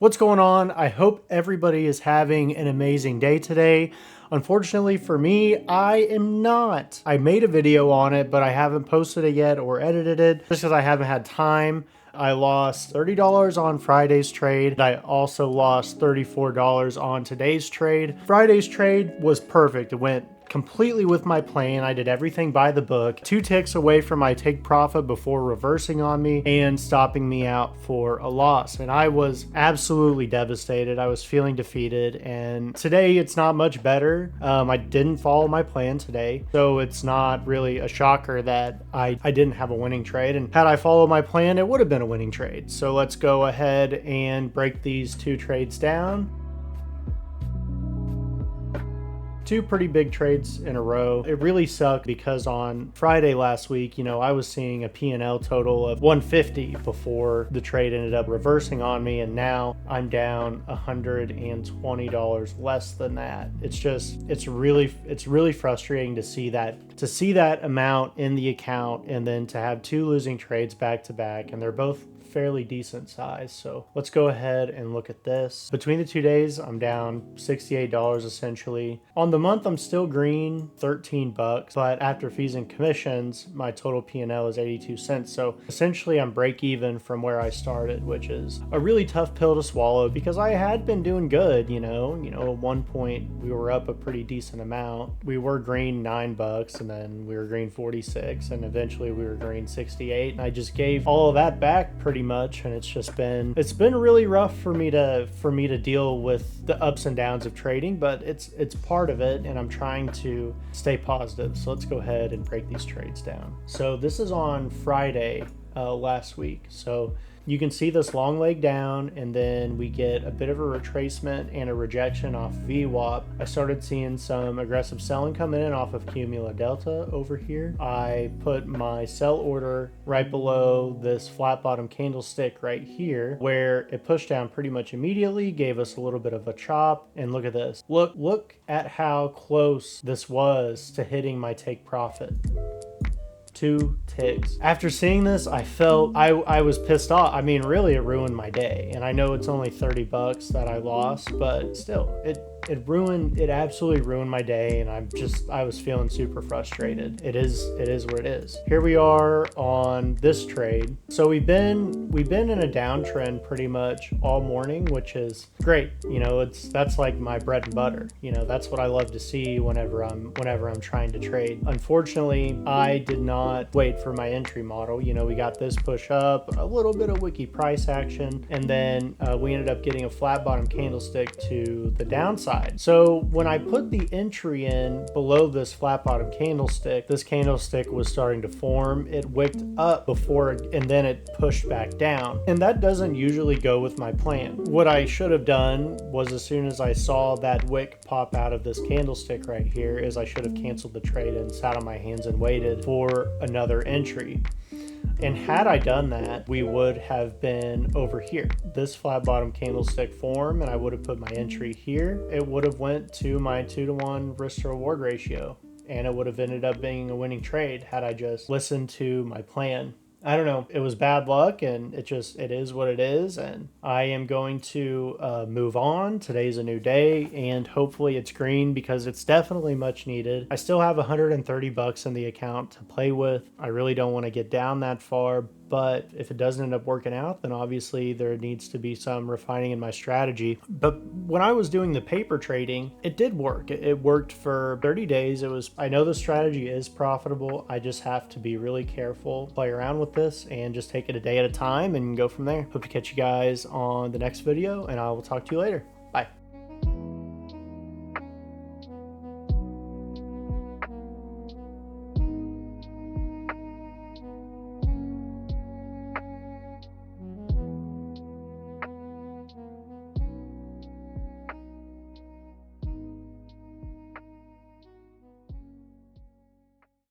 What's going on? I hope everybody is having an amazing day today. Unfortunately for me, I am not. I made a video on it, but I haven't posted it yet or edited it just because I haven't had time. I lost $30 on Friday's trade. I also lost $34 on today's trade. Friday's trade was perfect. It went completely with my plan. I did everything by the book. 2 ticks away from my take profit before reversing on me and stopping me out for a loss. And I was absolutely devastated. I was feeling defeated. And today it's not much better. I didn't follow my plan today. So it's not really a shocker that I didn't have a winning trade. And had I followed my plan, it would have been a winning trade. So let's go ahead and break these 2 trades down. 2 pretty big trades in a row. It really sucked because on Friday last week, I was seeing a P&L total of 150 before the trade ended up reversing on me, and now I'm down $120 less than that. It's really frustrating to see that amount in the account and then to have 2 losing trades back to back, and they're both fairly decent size. So let's go ahead and look at this. Between the 2 days, I'm down $68 essentially. On the month, I'm still green, 13 bucks, but after fees and commissions, my total P&L is 82 cents. So essentially I'm break even from where I started, which is a really tough pill to swallow because I had been doing good, at one point we were up a pretty decent amount. We were green 9 bucks and then we were green 46 and eventually we were green 68. And I just gave all of that back pretty much, and it's been really rough for me to deal with the ups and downs of trading, but it's part of it, and I'm trying to stay positive. So let's go ahead and break these trades down. So this is on Friday last week. So you can see this long leg down, and then we get a bit of a retracement and a rejection off VWAP. I started seeing some aggressive selling come in off of Cumula Delta over here. I put my sell order right below this flat bottom candlestick right here, where it pushed down pretty much immediately, gave us a little bit of a chop, and look at this. Look at how close this was to hitting my take profit. 2 ticks. After seeing this, I felt I was pissed off. I mean, really, it ruined my day. And I know it's only 30 bucks that I lost, but still, it absolutely ruined my day, and I was feeling super frustrated. It is what it is. Here we are on this trade. So we've been in a downtrend pretty much all morning, which is great. That's like my bread and butter. That's what I love to see whenever I'm trying to trade. Unfortunately, I did not wait for my entry model. We got this push up, a little bit of wiki price action, and then we ended up getting a flat bottom candlestick to the downside. So when I put the entry in below this flat bottom candlestick, this candlestick was starting to form. It wicked up before, and then it pushed back down. And that doesn't usually go with my plan. What I should have done was, as soon as I saw that wick pop out of this candlestick right here, is I should have canceled the trade and sat on my hands and waited for another entry. And had I done that, we would have been over here, this flat bottom candlestick form, and I would have put my entry here. It would have went to my 2-to-1 risk to reward ratio, and it would have ended up being a winning trade had I just listened to my plan. I don't know. It was bad luck, and it is what it is, and I am going to move on. Today's a new day, and hopefully it's green because it's definitely much needed. I still have 130 bucks in the account to play with. I really don't want to get down that far, but if it doesn't end up working out, then obviously there needs to be some refining in my strategy. But when I was doing the paper trading, it did work. It worked for 30 days. I know the strategy is profitable. I just have to be really careful, play around with this, and just take it a day at a time and go from there. Hope to catch you guys on the next video, and I will talk to you later.